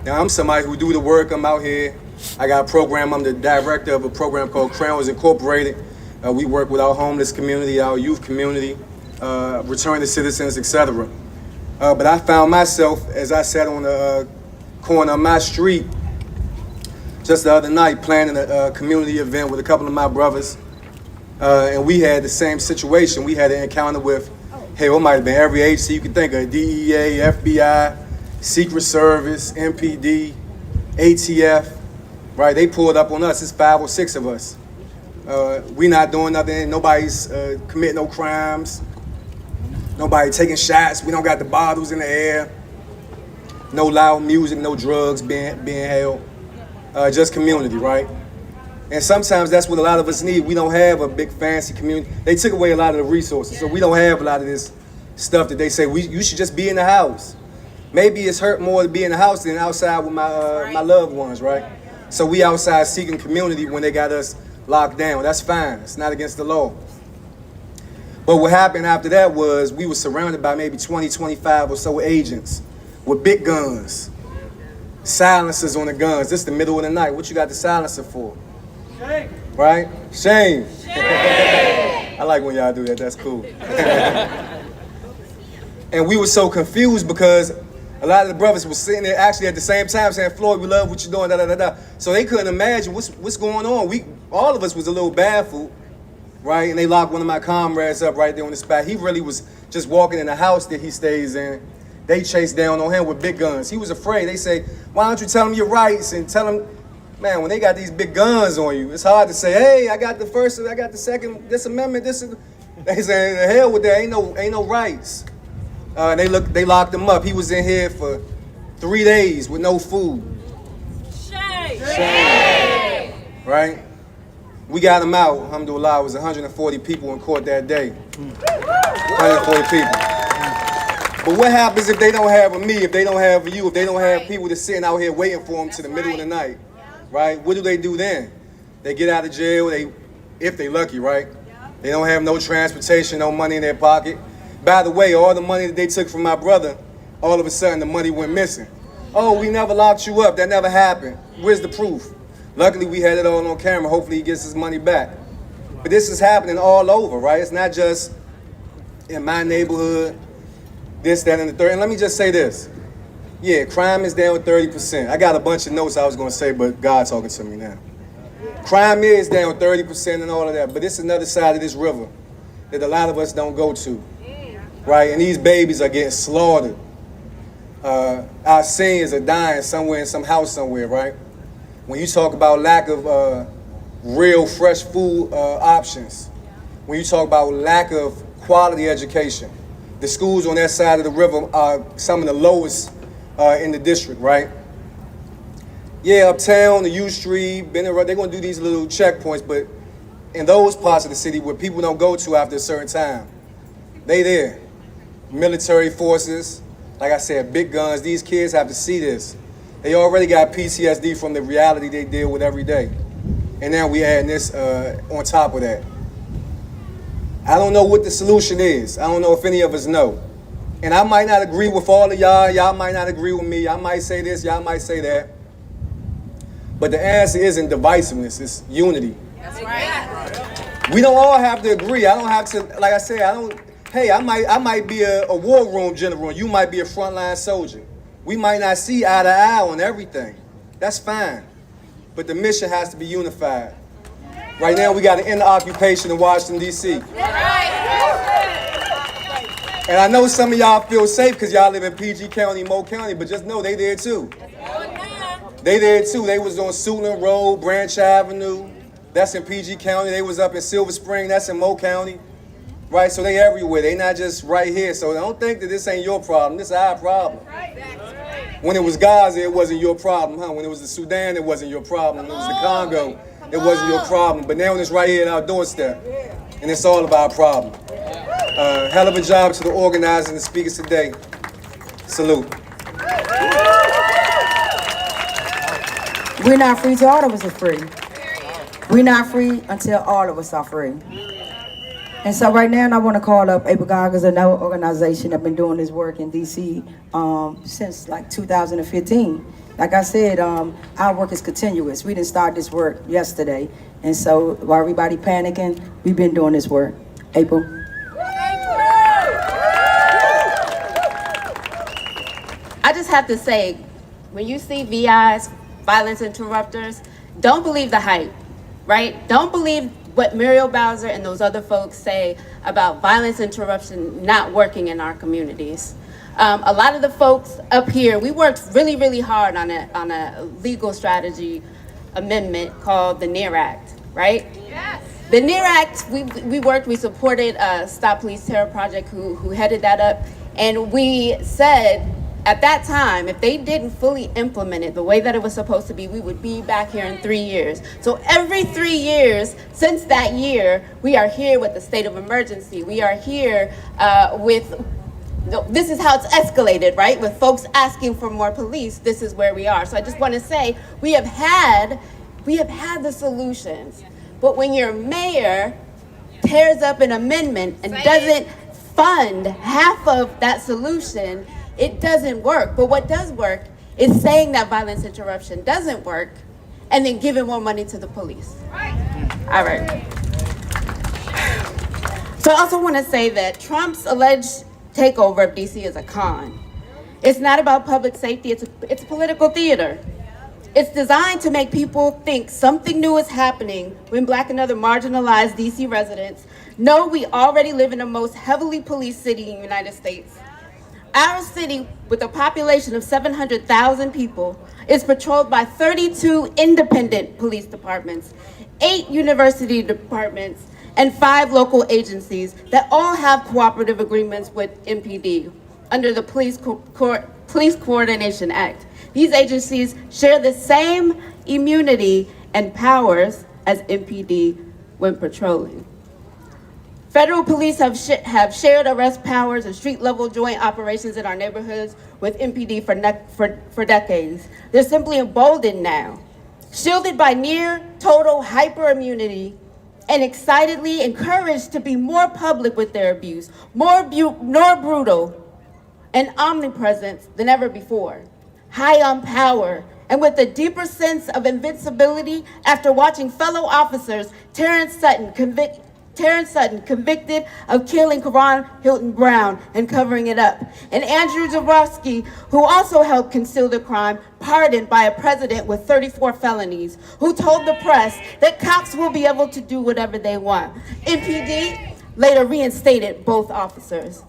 Now, I'm somebody who do the work. I'm out here. I got a program. I'm the director of a program called Crowns Incorporated. We work with our homeless community, our youth community, returning citizens, etc. But I found myself, as I sat on the corner of my street just the other night, planning a community event with a couple of my brothers. And we had the same situation. We had an encounter with, it might have been every agency you can think of, DEA, FBI, Secret Service, MPD, ATF, right? They pulled up on us. It's 5 or 6 of us. We not doing nothing. Nobody's committing no crimes. Nobody taking shots. We don't got the bottles in the air. No loud music, no drugs being held. Just community, right? And sometimes that's what a lot of us need. We don't have a big fancy community. They took away a lot of the resources, so we don't have a lot of this stuff that they say you should just be in the house. Maybe it's hurt more to be in the house than outside with my loved ones, right? So we outside seeking community when they got us locked down. That's fine. It's not against the law. But what happened after that was we were surrounded by maybe 20, 25 or so agents with big guns, silencers on the guns. This is the middle of the night. What you got the silencer for? Right? Shame. I like when y'all do that. That's cool. And we were so confused because a lot of the brothers were sitting there actually at the same time saying, Floyd, we love what you're doing, da da da da. So they couldn't imagine what's going on. All of us was a little baffled, right? And they locked one of my comrades up right there on the spot. He really was just walking in the house that he stays in. They chased down on him with big guns. He was afraid. They say, why don't you tell him your rights and tell him, man, when they got these big guns on you, it's hard to say, hey, I got the first, I got the second, this amendment, this is, they say, the hell with that, ain't no rights. They locked him up. He was in here for 3 days with no food. Shame. Right? We got him out. Alhamdulillah, it was 140 people in court that day. 140 people. But what happens if they don't have me, if they don't have you, if they don't have people that's sitting out here waiting for them to the middle of the night? Right? What do they do then? They get out of jail, if they lucky, right? They don't have no transportation, no money in their pocket. By the way, all the money that they took from my brother, all of a sudden the money went missing. Oh, we never locked you up. That never happened. Where's the proof? Luckily, we had it all on camera. Hopefully, he gets his money back. But this is happening all over, right? It's not just in my neighborhood, this, that, and the third. And let me just say this. Yeah, crime is down 30%. I got a bunch of notes I was going to say, but God's talking to me now. Crime is down 30% and all of that. But it's another side of this river that a lot of us don't go to. Right, and these babies are getting slaughtered. Our seniors are dying somewhere in some house somewhere, right? When you talk about lack of real fresh food options, when you talk about lack of quality education, the schools on that side of the river are some of the lowest in the district, right? Yeah, uptown, the U Street, they're gonna do these little checkpoints, but in those parts of the city where people don't go to after a certain time, they there. Military forces, like I said, big guns. These kids have to see this. They already got PTSD from the reality they deal with every day. And now we add this on top of that. I don't know what the solution is. I don't know if any of us know. And I might not agree with all of y'all. Y'all might not agree with me. I might say this, y'all might say that. But the answer isn't divisiveness, it's unity. That's right. We don't all have to agree. I don't have to, like I said, hey, I might be a war room general, and you might be a frontline soldier. We might not see eye to eye on everything. That's fine. But the mission has to be unified. Right now, we got to end the occupation in Washington, D.C. And I know some of y'all feel safe because y'all live in PG County, Mo County, but just know they there too. They there too. They was on Suitland Road, Branch Avenue. That's in PG County. They was up in Silver Spring. That's in Mo County. Right, so they everywhere. They not just right here. So don't think that this ain't your problem. This is our problem. When it was Gaza, it wasn't your problem, huh? When it was the Sudan, it wasn't your problem. When it was the Congo, it wasn't your problem. But now it's right here at our doorstep, and it's all of our problem. Hell of a job to the organizers and the speakers today. Salute. We're not free till all of us are free. We're not free until all of us are free. And so right now, I want to call up APAGOG as another organization that's been doing this work in D.C. Since like 2015. Like I said, our work is continuous. We didn't start this work yesterday. And so while everybody panicking, we've been doing this work. April. I just have to say, when you see VIs, violence interrupters, don't believe the hype, right? Don't believe what Muriel Bowser and those other folks say about violence interruption not working in our communities. A lot of the folks up here, we worked really, really hard on a legal strategy amendment called the NEAR Act, right? Yes. The NEAR Act, we supported Stop Police Terror Project who headed that up, and we said at that time, if they didn't fully implement it the way that it was supposed to be, we would be back here in 3 years. So every 3 years since that year, we are here with the state of emergency. We are here this is how it's escalated, right? With folks asking for more police, this is where we are. So I just want to say, we have had the solutions. But when your mayor tears up an amendment and doesn't fund half of that solution, it doesn't work. But what does work is saying that violence interruption doesn't work and then giving more money to the police. All right. So I also want to say that Trump's alleged takeover of DC is a con. It's not about public safety, it's a political theater. It's designed to make people think something new is happening when Black and other marginalized DC residents know we already live in the most heavily policed city in the United States. Our city, with a population of 700,000 people, is patrolled by 32 independent police departments, 8 university departments, and 5 local agencies that all have cooperative agreements with MPD under the Police Coordination Act. These agencies share the same immunity and powers as MPD when patrolling. Federal police have shared arrest powers and street-level joint operations in our neighborhoods with MPD for decades. They're simply emboldened now, shielded by near total hyper-immunity, and excitedly encouraged to be more public with their abuse, more brutal and omnipresent than ever before. High on power, and with a deeper sense of invincibility after watching fellow officers Terrence Sutton convicted of killing Karan Hilton Brown and covering it up, and Andrew Jaworski, who also helped conceal the crime, pardoned by a president with 34 felonies, who told the press that cops will be able to do whatever they want. MPD later reinstated both officers.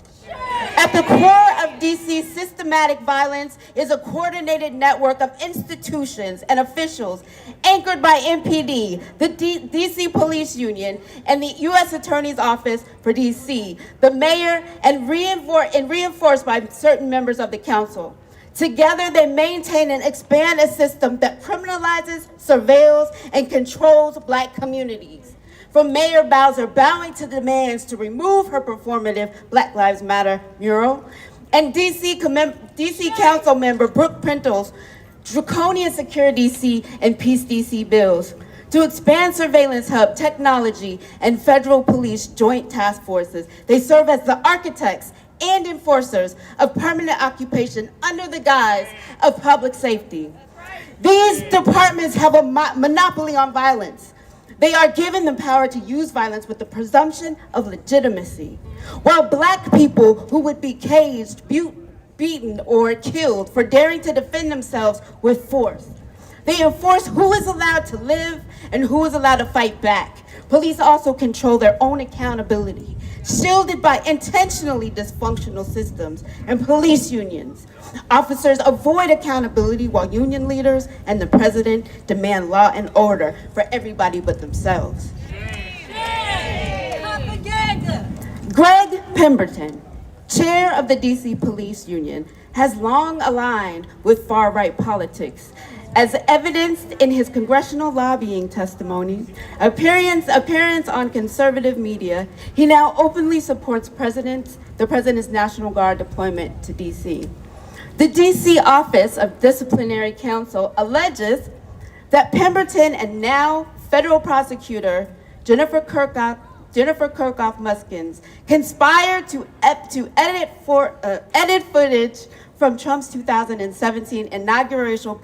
At the core of DC's systematic violence is a coordinated network of institutions and officials anchored by MPD, the DC Police Union, and the U.S. Attorney's Office for DC, the mayor, and reinforced by certain members of the council. Together, they maintain and expand a system that criminalizes, surveils, and controls Black communities. From Mayor Bowser bowing to demands to remove her performative Black Lives Matter mural, and DC Council member Brooke Prentel's draconian Secure DC and Peace DC bills, to expand surveillance hub technology and federal police joint task forces. They serve as the architects and enforcers of permanent occupation under the guise of public safety. These departments have a monopoly on violence. They are given the power to use violence with the presumption of legitimacy, while Black people who would be caged, beaten, or killed for daring to defend themselves with force. They enforce who is allowed to live and who is allowed to fight back. Police also control their own accountability, shielded by intentionally dysfunctional systems and police unions. Officers avoid accountability while union leaders and the president demand law and order for everybody but themselves. Greg Pemberton, chair of the DC Police Union, has long aligned with far-right politics. As evidenced in his congressional lobbying testimony, appearance on conservative media, he now openly supports the President's National Guard deployment to DC. The DC Office of Disciplinary Counsel alleges that Pemberton and now federal prosecutor Jennifer Kirkhoff Muskins conspired to edit footage from Trump's 2017 inaugural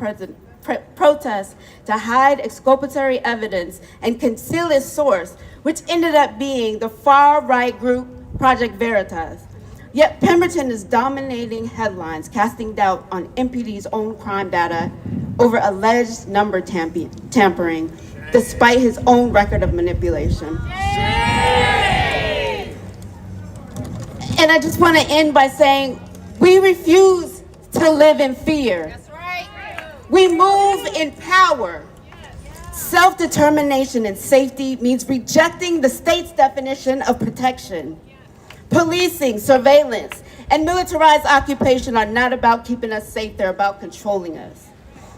protest to hide exculpatory evidence and conceal its source, which ended up being the far-right group Project Veritas. Yet Pemberton is dominating headlines, casting doubt on MPD's own crime data over alleged number tampering, despite his own record of manipulation. And I just want to end by saying, we refuse to live in fear. We move in power. Self-determination and safety means rejecting the state's definition of protection. Policing, surveillance, and militarized occupation are not about keeping us safe, they're about controlling us.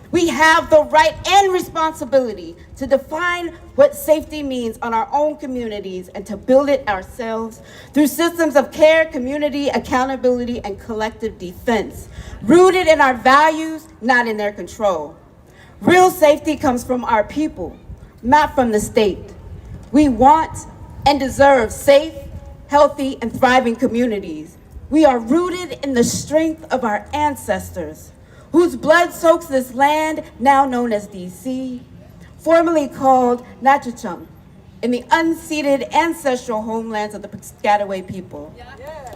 We have the right and responsibility to define what safety means on our own communities and to build it ourselves through systems of care, community, accountability, and collective defense, rooted in our values, not in their control. Real safety comes from our people, not from the state. We want and deserve safe, healthy, and thriving communities. We are rooted in the strength of our ancestors, whose blood soaks this land, now known as DC, formerly called Natchitoches, in the unceded ancestral homelands of the Piscataway people.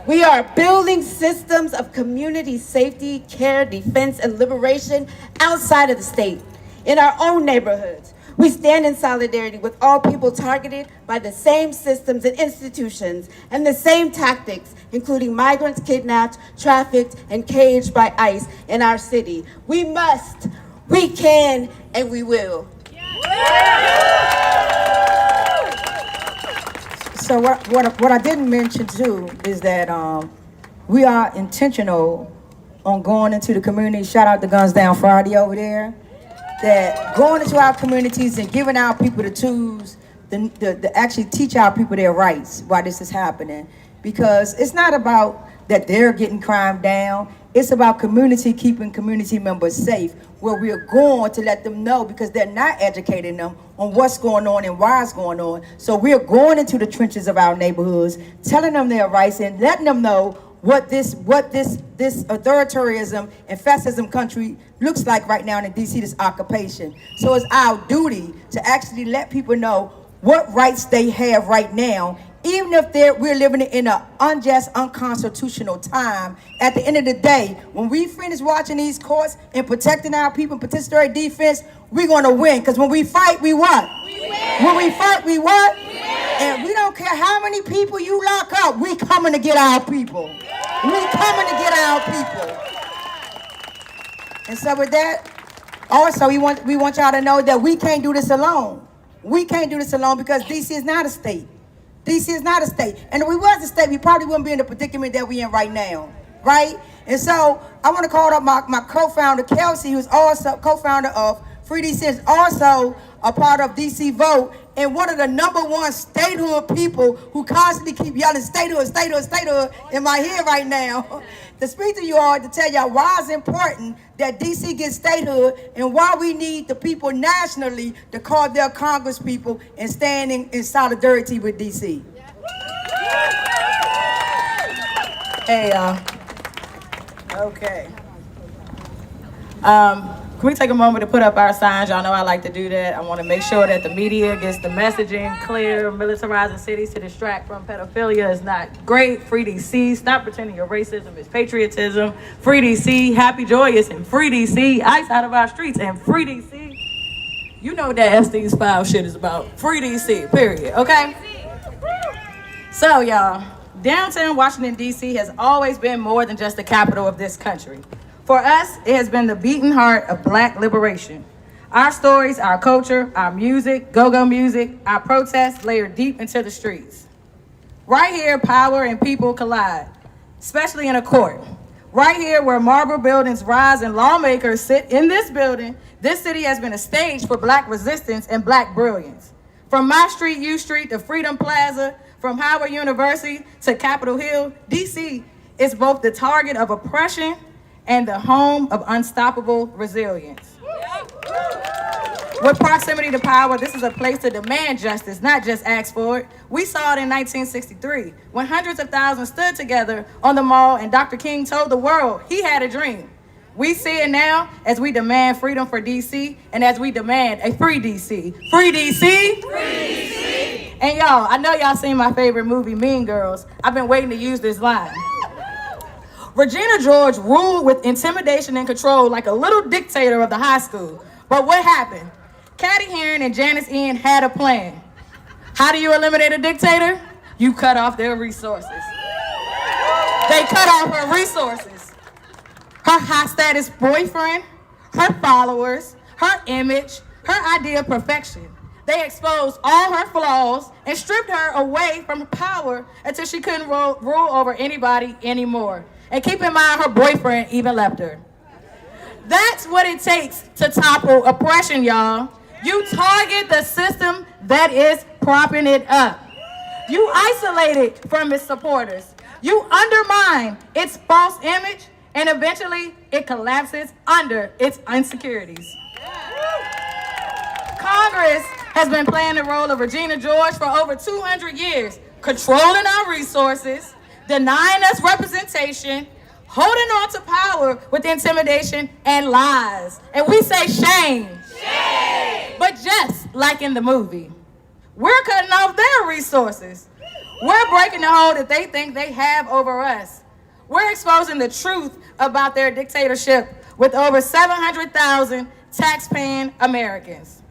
We are building systems of community safety, care, defense, and liberation outside of the state, in our own neighborhoods. We stand in solidarity with all people targeted by the same systems and institutions and the same tactics, including migrants kidnapped, trafficked, and caged by ICE in our city. We must, we can, and we will. So what I didn't mention too is that we are intentional on going into the community. Shout out to Guns Down Friday over there. That going into our communities and giving our people the tools to actually teach our people their rights while this is happening. Because it's not about that they're getting crime down. It's about community keeping community members safe, where we're going to let them know, because they're not educating them on what's going on and why it's going on. So we're going into the trenches of our neighborhoods, telling them their rights and letting them know what this authoritarianism and fascism country looks like right now in DC, this occupation. So it's our duty to actually let people know what rights they have right now, even if we're living in an unjust, unconstitutional time. At the end of the day, when we finish watching these courts and protecting our people, participatory defense, we're gonna win. Because when we fight, we what? We win. When we fight, we what? We win. And we don't care how many people you lock up, we coming to get our people. We coming to get our people. And so with that, also we want y'all to know that we can't do this alone. We can't do this alone because DC is not a state. DC is not a state. And if we was a state, we probably wouldn't be in the predicament that we're in right now, right? And so I want to call up my co-founder, Kelsey, who's also co-founder of Free DC, is also a part of DC Vote, and one of the #1 statehood people who constantly keep yelling statehood, statehood, statehood in my head right now. To speak to you all, to tell y'all why it's important that DC gets statehood and why we need the people nationally to call their Congress people and standing in solidarity with DC. Hey, okay. Can we take a moment to put up our signs? Y'all know I like to do that. I want to make sure that the media gets the messaging clear. Militarizing cities to distract from pedophilia is not great. Free DC. Stop pretending your racism is patriotism. Free DC. Happy, joyous, and free DC. Ice out of our streets and free DC. You know what that Epstein's file shit is about. Free DC, period, okay? So, y'all, downtown Washington, D.C. has always been more than just the capital of this country. For us, it has been the beating heart of Black liberation. Our stories, our culture, our music, go-go music, our protests layer deep into the streets. Right here, power and people collide, especially in a court. Right here where marble buildings rise and lawmakers sit in this building, this city has been a stage for Black resistance and Black brilliance. From my street, U Street, to Freedom Plaza, from Howard University to Capitol Hill, D.C. is both the target of oppression and the home of unstoppable resilience. With proximity to power, this is a place to demand justice, not just ask for it. We saw it in 1963, when hundreds of thousands stood together on the mall and Dr. King told the world he had a dream. We see it now as we demand freedom for DC and as we demand a free DC. Free DC? Free DC! And y'all, I know y'all seen my favorite movie, Mean Girls. I've been waiting to use this line. Regina George ruled with intimidation and control like a little dictator of the high school. But what happened? Catty Heron and Janice Ian had a plan. How do you eliminate a dictator? You cut off their resources. They cut off her resources. Her high-status boyfriend, her followers, her image, her idea of perfection. They exposed all her flaws and stripped her away from power until she couldn't rule over anybody anymore. And keep in mind, her boyfriend even left her. That's what it takes to topple oppression, y'all. You target the system that is propping it up. You isolate it from its supporters. You undermine its false image, and eventually it collapses under its insecurities. Congress has been playing the role of Regina George for over 200 years, controlling our resources, denying us representation, holding on to power with intimidation and lies. And we say shame. Shame! But just like in the movie, we're cutting off their resources. We're breaking the hold that they think they have over us. We're exposing the truth about their dictatorship with over 700,000 tax-paying Americans.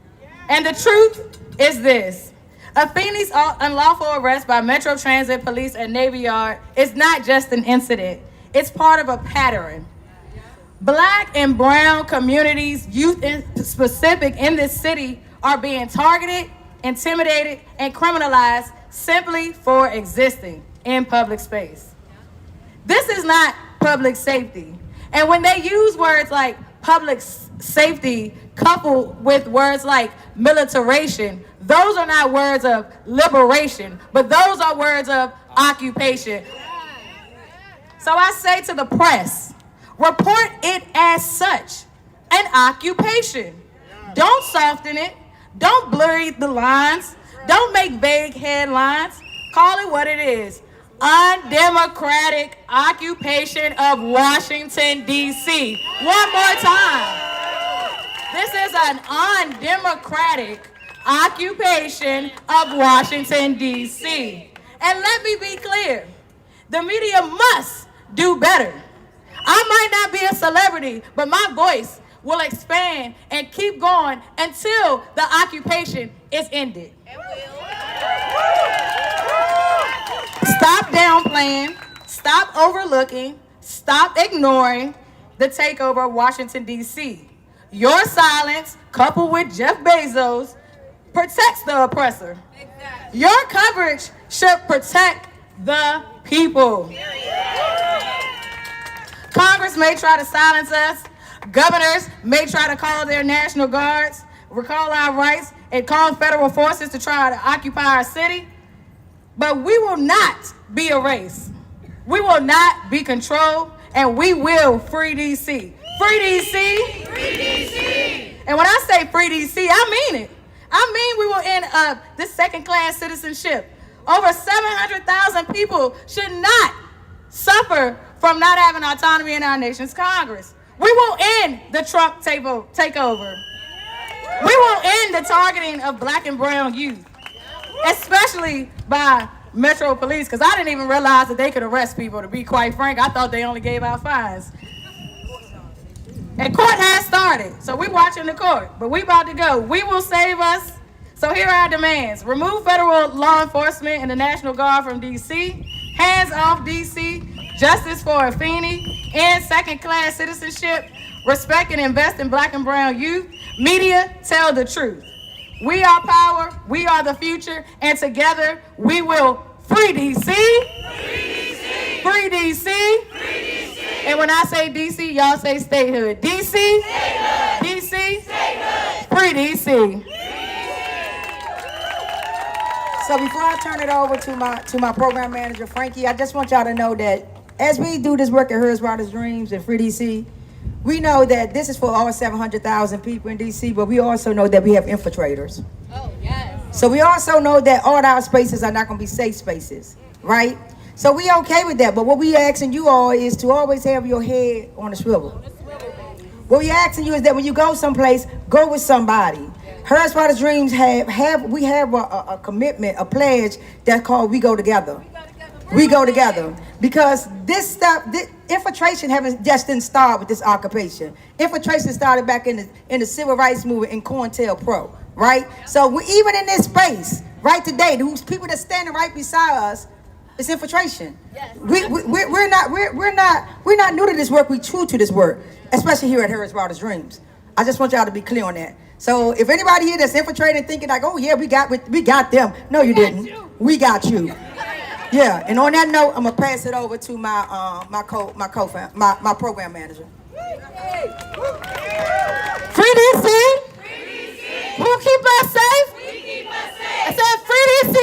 And the truth is this. Afeni's unlawful arrest by Metro Transit Police at Navy Yard is not just an incident. It's part of a pattern. Black and brown communities, youth in specific in this city, are being targeted, intimidated, and criminalized simply for existing in public space. This is not public safety. And when they use words like public safety coupled with words like militarization, those are not words of liberation, but those are words of occupation. So I say to the press, report it as such, an occupation. Don't soften it. Don't blur the lines. Don't make vague headlines. Call it what it is. Undemocratic occupation of Washington, D.C. One more time. This is an undemocratic occupation of Washington, D.C. And let me be clear, the media must do better. I might not be a celebrity, but my voice will expand and keep going until the occupation is ended. Stop downplaying, stop overlooking, stop ignoring the takeover of Washington, D.C. Your silence, coupled with Jeff Bezos, protects the oppressor. Your coverage should protect the people. Congress may try to silence us. Governors may try to call their National Guards, recall our rights, and call federal forces to try to occupy our city. But we will not be erased. We will not be controlled, and we will free D.C. Free D.C. Free D.C. And when I say free D.C., I mean it. I mean we will end up this second-class citizenship. Over 700,000 people should not suffer from not having autonomy in our nation's Congress. We will end the Trump takeover. We will end the targeting of black and brown youth, especially by Metro Police, because I didn't even realize that they could arrest people, to be quite frank. I thought they only gave out fines. And court has started, so we're watching the court, but we about to go. We will save us. So here are our demands. Remove federal law enforcement and the National Guard from D.C. Hands off D.C. Justice for Afeni. End second-class citizenship. Respect and invest in black and brown youth. Media, tell the truth. We are power. We are the future. And together, we will free D.C. Free D.C. Free D.C. Free D.C. And when I say D.C., y'all say statehood. D.C. Statehood. D.C. Statehood. Free D.C. So before I turn it over to my program manager, Frankie, I just want y'all to know that as we do this work at Hers Wildest Dreams and Free DC, we know that this is for all 700,000 people in DC, but we also know that we have infiltrators. Oh, yes. So we also know that all our spaces are not going to be safe spaces, right? So we okay with that, but what we asking you all is to always have your head on a swivel. What we asking you is that when you go someplace, go with somebody. Hers Wildest Dreams we have a commitment, a pledge that's called We Go Together. We go together because this infiltration didn't start with this occupation. Infiltration started back in the civil rights movement in COINTELPRO, right? So even in this space, right today, who's people that's standing right beside us, it's infiltration. Yes. We're not new to this work. We true to this work, especially here at Hers Wildest Dreams. I just want y'all to be clear on that. So if anybody here that's infiltrating, thinking like, oh yeah, we got them. No, you didn't. We got you. Yeah, and on that note, I'm gonna pass it over to my program manager. Free DC. Who keep us safe? We keep us safe. I said free DC.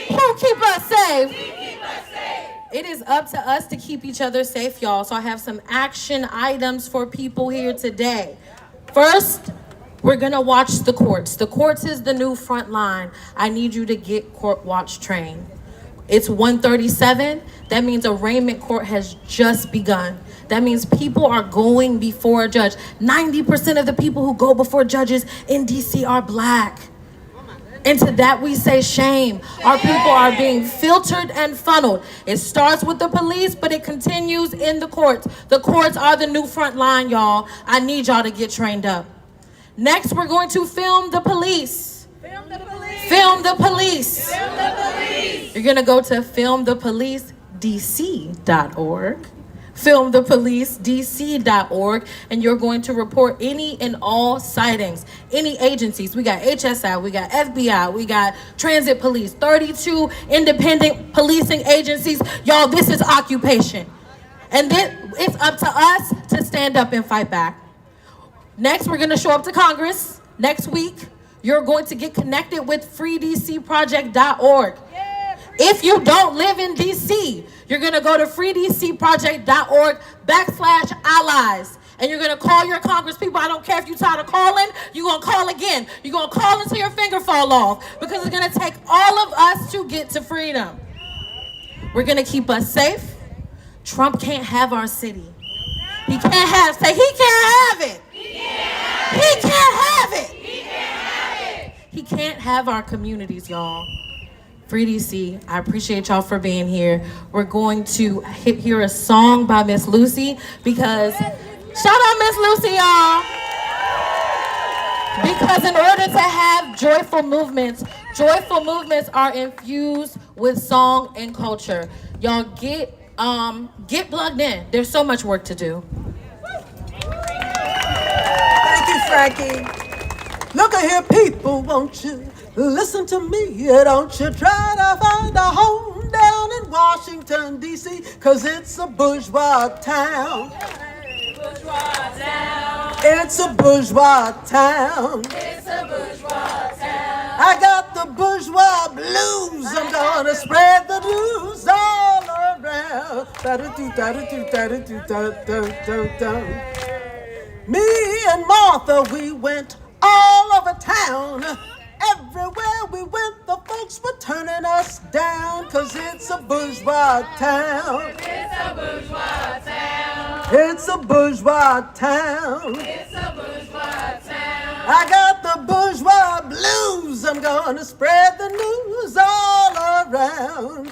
Who keep us safe? We keep us safe. It is up to us to keep each other safe, y'all. So I have some action items for people here today. First, we're gonna watch the courts. The courts is the new front line. I need you to get court watch trained. It's 1:37. That means arraignment court has just begun. That means people are going before a judge. 90% of the people who go before judges in DC are black. And to that we say shame. Our people are being filtered and funneled. It starts with the police, but it continues in the courts. The courts are the new front line, y'all. I need y'all to get trained up. Next, we're going to film the police. Film the police. Film the police. Film the police. You're gonna go to filmthepolicedc.org. filmthepolicedc.org, and you're going to report any and all sightings. Any agencies. We got HSI, we got FBI, we got Transit Police, 32 independent policing agencies. Y'all, this is occupation. And then it's up to us to stand up and fight back. Next, we're gonna show up to Congress. Next week, you're going to get connected with freedcproject.org. If you don't live in DC, you're gonna go to freedcproject.org/allies. And you're gonna call your Congress people. I don't care if you're tired of calling, you're gonna call again. You're gonna call until your finger fall off, because it's gonna take all of us to get to freedom. We're gonna keep us safe. Trump can't have our city. He can't have, say he can't have it. He can't have it. He can't have our communities, y'all. Free DC, I appreciate y'all for being here. We're going to hear a song by Miss Lucy, because, shout out Miss Lucy, y'all. Because in order to have joyful movements are infused with song and culture. Y'all get plugged in. There's so much work to do. Thank you, Frankie. Look at here, people, won't you listen to me? Don't you try to find a home down in Washington, D.C., 'cause it's a bourgeois town. It's a bourgeois town. It's a bourgeois town. I got the bourgeois blues. I'm gonna spread the news all around. Me and Martha, we went all over town. Everywhere we went, the folks were turning us down, 'cause it's a bourgeois town. It's a bourgeois town. It's a bourgeois town. It's a bourgeois town. I got the bourgeois blues. I'm gonna spread the news all around.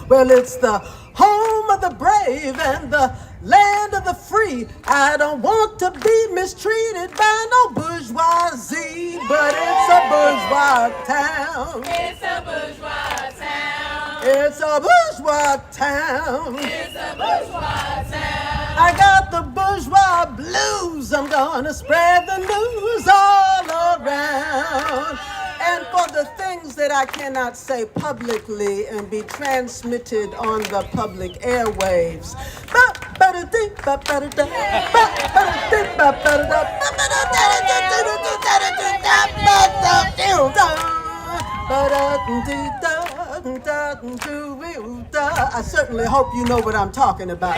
Well, it's the home of the brave and the land of the free. I don't want to be mistreated by no bourgeoisie, but it's a bourgeois town. It's a bourgeois town. It's a bourgeois town. It's a bourgeois town. I got the bourgeois blues. I'm gonna spread the news all around. And for the things that I cannot say publicly and be transmitted on the public airwaves. I certainly hope you know what I'm talking about.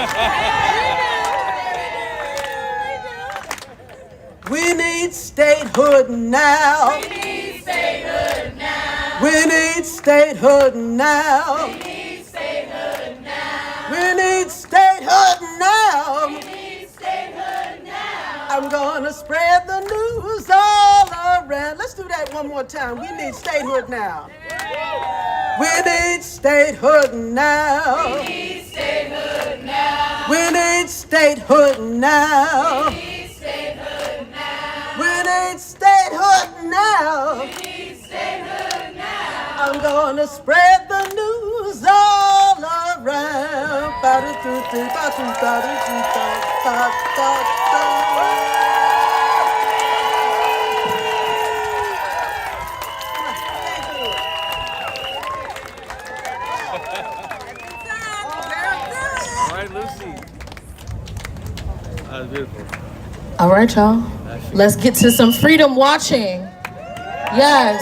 We need statehood now. We need statehood now. We need statehood now. We need statehood now. We need statehood now. We need statehood now. I'm gonna spread the news all around. Let's do that one more time. We need statehood now. We need statehood now. We need statehood now. We need statehood now. We need statehood now. We need statehood now. We need statehood now. I'm gonna spread the news all around. All right, Lucy. That was beautiful. All right, y'all. Let's get to some freedom watching. Yes.